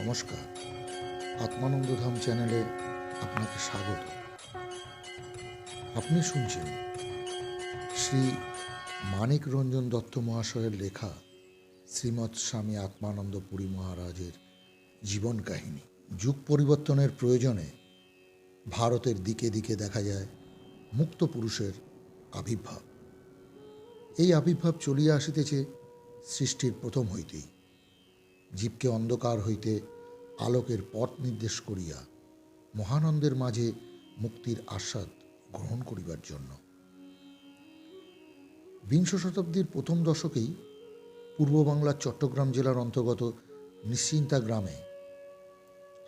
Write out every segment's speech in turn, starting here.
নমস্কার, আত্মানন্দধাম চ্যানেলে আপনাকে স্বাগত। আপনি শুনছেন শ্রী মানিক রঞ্জন দত্ত মহাশয়ের লেখা শ্রীমৎ স্বামী আত্মানন্দ পুরী মহারাজের জীবন কাহিনী। যুগ পরিবর্তনের প্রয়োজনে ভারতের দিকে দিকে দেখা যায় মুক্ত পুরুষের আবির্ভাব। এই আবির্ভাব চলিয়া আসিতেছে সৃষ্টির প্রথম হইতেই, জীবকে অন্ধকার হইতে আলোকের পথ নির্দেশ করিয়া মহানন্দের মাঝে মুক্তির আস্বাদ গ্রহণ করিবার জন্য। বিংশ শতাব্দীর প্রথম দশকেই পূর্ব বাংলার চট্টগ্রাম জেলার অন্তর্গত নিশ্চিন্তা গ্রামে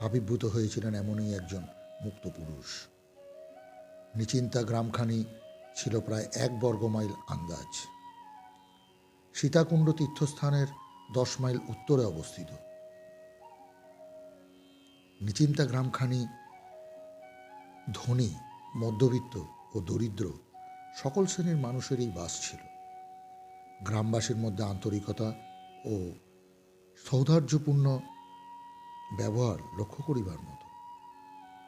আবির্ভূত হয়েছিলেন এমনই একজন মুক্ত পুরুষ। নিশ্চিন্তা গ্রামখানি ছিল প্রায় 1 বর্গমাইল আন্দাজ। সীতাকুণ্ড তীর্থস্থানের 10 মাইল উত্তরে অবস্থিত। নিশ্চিন্তা গ্রামখানি ধনী, মধ্যবিত্ত ও দরিদ্র সকল শ্রেণীর মানুষেরই বাস ছিল। গ্রামবাসীর মধ্যে আন্তরিকতা ও সৌহার্দ্যপূর্ণ ব্যবহার লক্ষ্য করিবার মতো।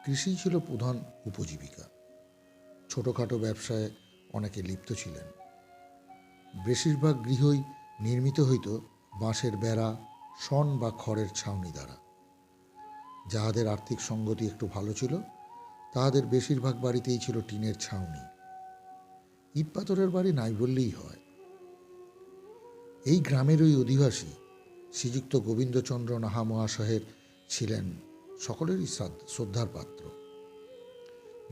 কৃষিই ছিল প্রধান উপজীবিকা। ছোটোখাটো ব্যবসায় অনেকে লিপ্ত ছিলেন। বেশিরভাগ গৃহই নির্মিত হইত বাঁশের বেড়া, শন বা খড়ের ছাউনি দ্বারা। যাহাদের আর্থিক সঙ্গতি একটু ভালো ছিল তাহাদের বেশিরভাগ বাড়িতেই ছিল টিনের ছাউনি। ইট পাথরের বাড়ি নাই বললেই হয়। এই গ্রামেরই অধিবাসী শ্রীযুক্ত গোবিন্দচন্দ্র নাহা মহাশয়ের ছিলেন সকলেরই শ্রদ্ধার পাত্র।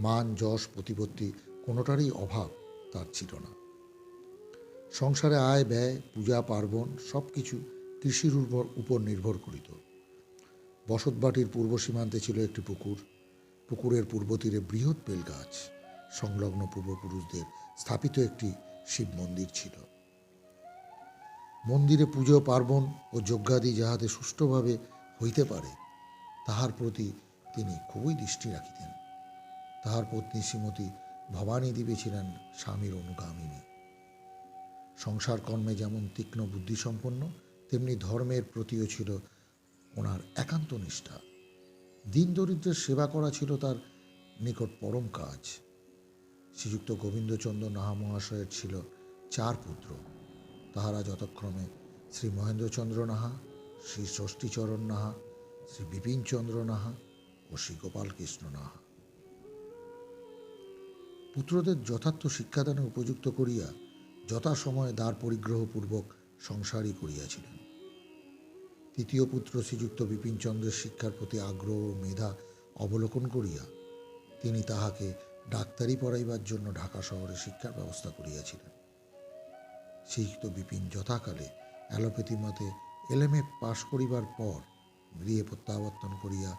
মান, যশ, প্রতিপত্তি কোনোটারই অভাব তার ছিল না। সংসারে আয় ব্যয়, পূজা পার্বণ সব কিছু কৃষির উপর নির্ভর করিত। বসতবাটির পূর্ব সীমান্তে ছিল একটি পুকুর। পুকুরের পূর্ব তীরে বৃহৎ বেল গাছ। সংলগ্ন পূর্বপুরুষদের স্থাপিত একটি শিব মন্দির ছিল। মন্দিরে পুজো পার্বণ ও যজ্ঞাদি যাহাতে সুষ্ঠুভাবে হইতে পারে তাহার প্রতি তিনি খুবই দৃষ্টি রাখিতেন। তাহার পত্নী শ্রীমতী ভবানী দেবী ছিলেন স্বামীর অনুগামিনী। সংসার কর্মে যেমন তীক্ষ্ণ বুদ্ধিসম্পন্ন, তেমনি ধর্মের প্রতিও ছিল ওনার একান্ত নিষ্ঠা। দিন দরিদ্রের সেবা করা ছিল তার নিকট পরম কাজ। শ্রীযুক্ত গোবিন্দচন্দ্র নাহা মহাশয়ের ছিল 4 পুত্র। তাহারা যথাক্রমে শ্রী মহেন্দ্রচন্দ্র নাহা, শ্রী ষষ্ঠীচরণ নাহা, শ্রী বিপিনচন্দ্র নাহা ও শ্রী গোপালকৃষ্ণ নাহা। পুত্রদের যথার্থ শিক্ষাদানে উপযুক্ত করিয়া যথাসময়ে দ্বার পরিগ্রহপূর্বক সংসারই করিয়াছিলেন। তৃতীয় পুত্র শ্রীযুক্ত বিপিনচন্দ্রের শিক্ষার প্রতি আগ্রহ ও মেধা অবলোকন করিয়া তিনি তাহাকে ডাক্তারি পড়াইবার জন্য ঢাকা শহরে শিক্ষার ব্যবস্থা করিয়াছিলেন। শ্রীযুক্ত বিপিন যথাকালে অ্যালোপ্যাথি মতে LM.A পাশ করিবার পর গৃহে প্রত্যাবর্তন করিয়া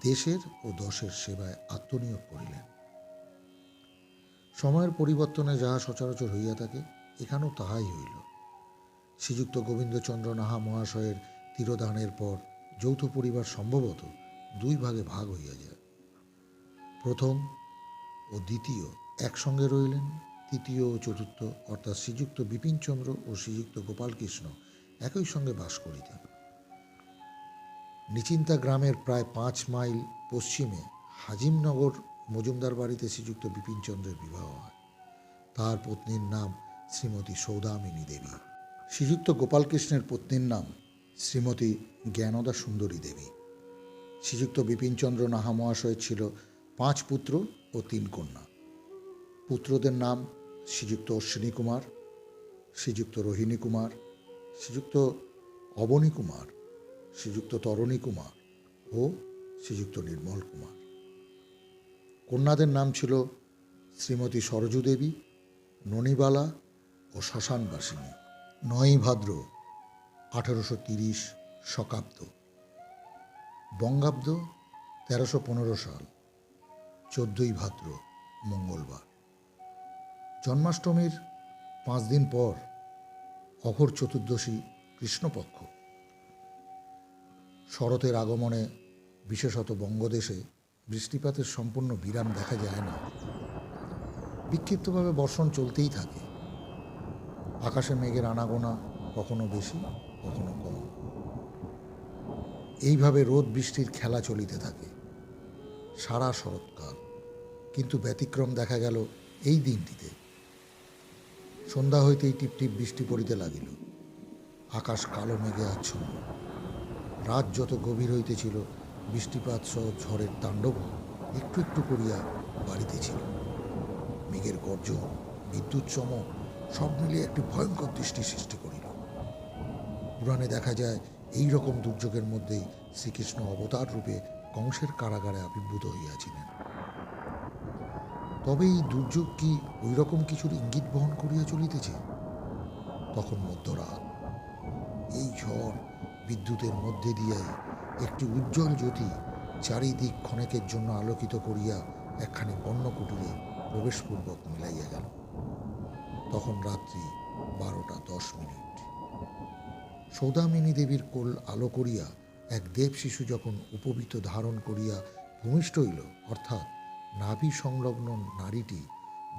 দেশের ও দশের সেবায় আত্মনিয়োগ করিলেন। সময়ের পরিবর্তনে যাহা সচরাচর হইয়া থাকে, এখানেও তাহাই হইল। শ্রীযুক্ত গোবিন্দচন্দ্র নাহা মহাশয়ের তিরোধানের পর যৌথ পরিবার সম্ভবত 2 ভাগে ভাগ হইয়া যায়। প্রথম ও দ্বিতীয় একসঙ্গে রইলেন। তৃতীয় ও চতুর্থ অর্থাৎ শ্রীযুক্ত বিপিনচন্দ্র ও শ্রীযুক্ত গোপালকৃষ্ণ একই সঙ্গে বাস করিতেন। নিশ্চিন্তা গ্রামের প্রায় 5 মাইল পশ্চিমে হাজিমনগর মজুমদার বাড়িতে শ্রীযুক্ত বিপিনচন্দ্রের বিবাহ হয়। তাহার পত্নীর নাম শ্রীমতী সৌদামিনী দেবী। শ্রীযুক্ত গোপালকৃষ্ণের পত্নীর নাম শ্রীমতী জ্ঞানদা সুন্দরী দেবী। শ্রীযুক্ত বিপিনচন্দ্র নাহা মহাশয়ের ছিল 5 পুত্র ও 3 কন্যা। পুত্রদের নাম শ্রীযুক্ত অশ্বিনী কুমার, শ্রীযুক্ত রোহিণী কুমার, শ্রীযুক্ত অবনী কুমার, শ্রীযুক্ত তরণী কুমার ও শ্রীযুক্ত নির্মল কুমার। কন্যাদের নাম ছিল শ্রীমতী সরজু দেবী, ননীবালা ও শ্মশানবাসিনী। 9ই ভাদ্র 1830 শকাব্দ, বঙ্গাব্দ 1315 সাল, 14ই ভাদ্র মঙ্গলবার। জন্মাষ্টমীর 5 দিন পর অঘোর চতুর্দশী কৃষ্ণপক্ষ। শরতের আগমনে বিশেষত বঙ্গদেশে বৃষ্টিপাতের সম্পূর্ণ বিরাম দেখা যায় না। বিক্ষিপ্তভাবে বর্ষণ চলতেই থাকে। আকাশে মেঘের আনাগোনা কখনো বেশি, কখনো কম। এইভাবে রোদ বৃষ্টির খেলা চলিতে থাকে সারা শরৎকাল। কিন্তু ব্যতিক্রম দেখা গেল এই দিনটিতে। সন্ধ্যা হইতেই টিপটিপ বৃষ্টি পড়িতে লাগিল। আকাশ কালো মেঘে আচ্ছন্ন। রাত যত গভীর হইতেছিল, বৃষ্টিপাত সহ ঝড়ের তাণ্ডব একটু একটু করিয়া বাড়িতেছিল। মেঘের গর্জন, বিদ্যুৎ চমক সব মিলিয়ে একটি ভয়ঙ্কর দৃষ্টি সৃষ্টি করিল। পুরাণে দেখা যায় এই রকম দুর্যোগের মধ্যেই শ্রীকৃষ্ণ অবতার রূপে কংসের কারাগারে আবির্ভূত হইয়াছিলেন। তবে এই দুর্যোগ কি ওই রকম কিছুর ইঙ্গিত বহন করিয়া চলিতেছে? তখন মধ্যরাত। এই ঝড় বিদ্যুতের মধ্যে দিয়াই একটি উজ্জ্বল জ্যোতি চারিদিক ক্ষণেকের জন্য আলোকিত করিয়া একখানি বর্ণকুটিরে প্রবেশপূর্বক মিলাইয়া গেল। তখন রাত্রি 12:10। সৌদামিনী দেবীর কোল আলো করিয়া এক দেব শিশু যখন উপবীত ধারণ করিয়া ভূমিষ্ঠ হইল, অর্থাৎ নাভি সংলগ্ন নারীটি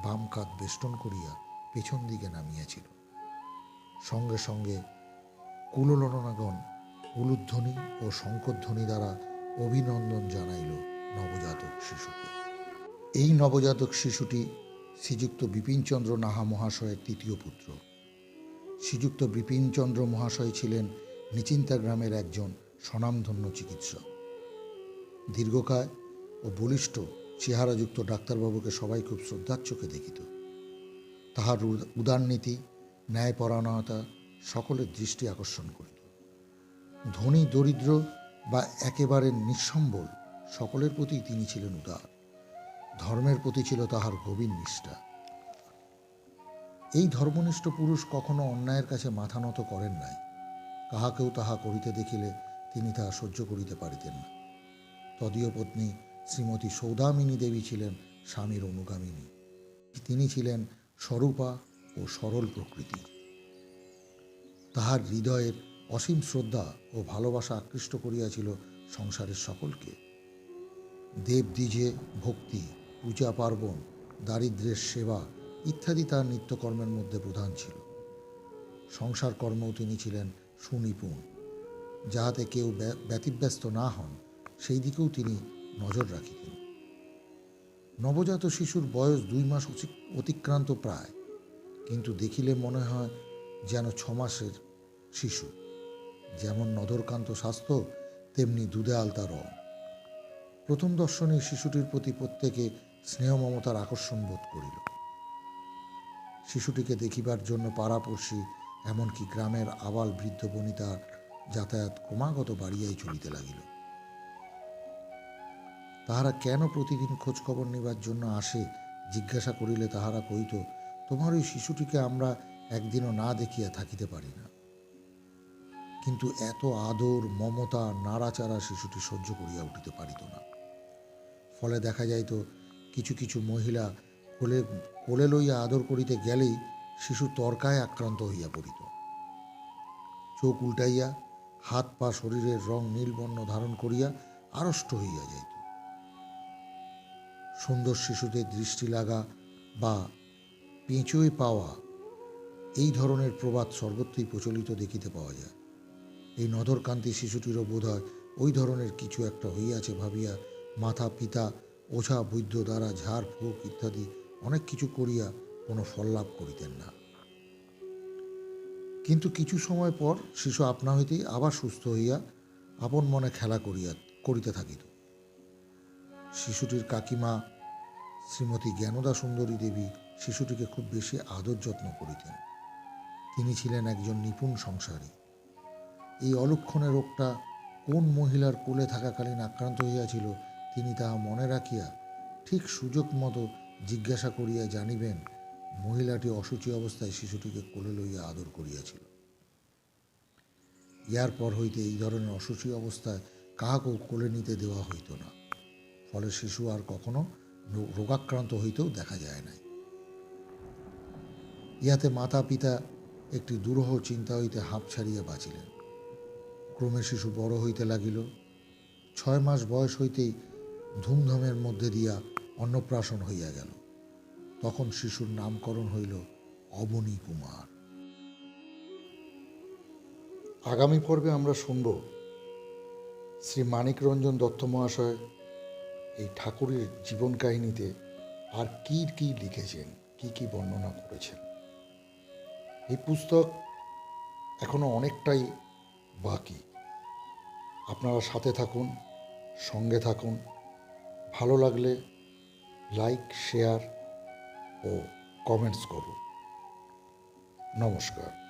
বাম কাঁধ বেষ্টন করিয়া পেছন দিকে নামিয়াছিল। সঙ্গে সঙ্গে কুলললনাগণ উলুধ্বনি ও শঙ্করধ্বনি দ্বারা অভিনন্দন জানাইল নবজাতক শিশুকে। এই নবজাতক শিশুটি শ্রীযুক্ত বিপিনচন্দ্র নাহা মহাশয়ের তৃতীয় পুত্র। শ্রীযুক্ত বিপিনচন্দ্র মহাশয় ছিলেন নিচিন্তা গ্রামের একজন স্বনামধন্য চিকিৎসক। দীর্ঘকায় ও বলিষ্ঠ চেহারাযুক্ত ডাক্তারবাবুকে সবাই খুব শ্রদ্ধার চোখে দেখিত। তাহার উদারনীতি, ন্যায়পরায়ণতা সকলের দৃষ্টি আকর্ষণ করিত। ধনী দরিদ্র বা একেবারে নিঃসম্বল সকলের প্রতি তিনি ছিলেন উদার। ধর্মের প্রতি ছিল তাহার গভীর নিষ্ঠা। এই ধর্মনিষ্ঠ পুরুষ কখনো অন্যায়ের কাছে মাথা নত করেন নাই। কাহাকেও তাহা করিতে দেখিলে তিনি তাহা সহ্য করিতে পারিতেন না। তদীয় পত্নী শ্রীমতী সৌদামিনী দেবী ছিলেন স্বামীর অনুগামিনী। তিনি ছিলেন স্বরূপা ও সরল প্রকৃতির। তাহার হৃদয়ের অসীম শ্রদ্ধা ও ভালোবাসা আকৃষ্ট করিয়াছিল সংসারের সকলকে। দেবদ্বিজে ভক্তি, পূজা পার্বণ, দারিদ্র্যের সেবা ইত্যাদি তার নিত্যকর্মের মধ্যে প্রধান ছিল। সংসার কর্মেও তিনি ছিলেন সুনিপুণ। যাহাতে কেউ ব্যতিব্যস্ত না হন সেই দিকেও তিনি নজর রাখিতেন। নবজাত শিশুর বয়স 2 মাস অতিক্রান্ত প্রায়, কিন্তু দেখিলে মনে হয় যেন 6 মাসের শিশু। যেমন নধরকান্ত স্বাস্থ্য, তেমনি দুধে আলতা রং। প্রথম দর্শনে শিশুটির প্রতি প্রত্যেকে স্নেহ মমতার আকর্ষণ বোধ করিল। শিশুটিকে দেখিবার জন্য পাড়াপড়শি, এমনকি গ্রামের আবাল বৃদ্ধ বনিতার যাতায়াত ক্রমাগত বাড়িয়াই চলিতে লাগিল। তাহারা কেন প্রতিদিন খোঁজখবর নেবার জন্য আসে জিজ্ঞাসা করিলে তাহারা কহিত, তোমার ওই শিশুটিকে আমরা একদিনও না দেখিয়া থাকিতে পারি না। কিন্তু এত আদর, মমতা, নাড়াচাড়া শিশুটি সহ্য করিয়া উঠিতে পারিত না। ফলে দেখা যাইত কিছু কিছু মহিলা কোলে লইয়া আদর করিতে গেলেই শিশু তর্কায় আক্রান্ত হইয়া পড়িত। চোখ উল্টাইয়া, হাত পা শরীরের রং নীলবর্ণ ধারণ করিয়া আড়ষ্ট হইয়া যাইত। সুন্দর শিশুদের দৃষ্টি লাগা বা পেঁচোয় পাওয়া, এই ধরনের প্রবাদ সর্বত্রই প্রচলিত দেখিতে পাওয়া যায়। এই নধরকান্তি শিশুটিরও বোধ হয় ওই ধরনের কিছু একটা হইয়াছে ভাবিয়া মাতা পিতা ওঝা বৈদ্য দ্বারা ঝাড় ফুঁক ইত্যাদি অনেক কিছু করিয়া কোনো ফল লাভ করিতেন না। কিন্তু কিছু সময় পর শিশু আপনা হইতেই আবার সুস্থ হইয়া আপন মনে খেলা করিতে থাকিত। শিশুটির কাকিমা শ্রীমতী জ্ঞানদা সুন্দরী দেবী শিশুটিকে খুব বেশি আদর যত্ন করিতেন। তিনি ছিলেন একজন নিপুণ সংসারী। এই অলক্ষণে রোগটা কোন মহিলার কোলে থাকাকালীন আক্রান্ত হইয়াছিল তিনি তাহা মনে রাখিয়া ঠিক সুযোগ মতো জিজ্ঞাসা করিয়া জানিবেন মহিলাটি অসুচি অবস্থায় শিশুটিকে কোলে লইয়া আদর করিয়াছিল। ইয়ার পর হইতে এই ধরনের অসুচি অবস্থায় কাহাকেও কোলে নিতে দেওয়া হইত না। ফলে শিশু আর কখনো রোগাক্রান্ত হইতেও দেখা যায় নাই। ইহাতে মাতা পিতা একটি দুরূহ চিন্তা হইতে হাঁপ ছাড়িয়া বাঁচিলেন। ক্রমে শিশু বড় হইতে লাগিল। 6 মাস বয়স হইতেই ধুমধামের মধ্যে দিয়া অন্নপ্রাশন হইয়া গেল। তখন শিশুর নামকরণ হইল অবনী কুমার। আগামী পর্বে আমরা শুনব শ্রী মানিক রঞ্জন দত্ত মহাশয় এই ঠাকুরের জীবন কাহিনীতে আর কী কী লিখেছেন, কী কী বর্ণনা করেছেন। এই পুস্তক এখনো অনেকটাই বাকি। আপনারা সাথে থাকুন, সঙ্গে থাকুন। ভালো লাগলে লাইক, শেয়ার ও কমেন্টস করুন। নমস্কার।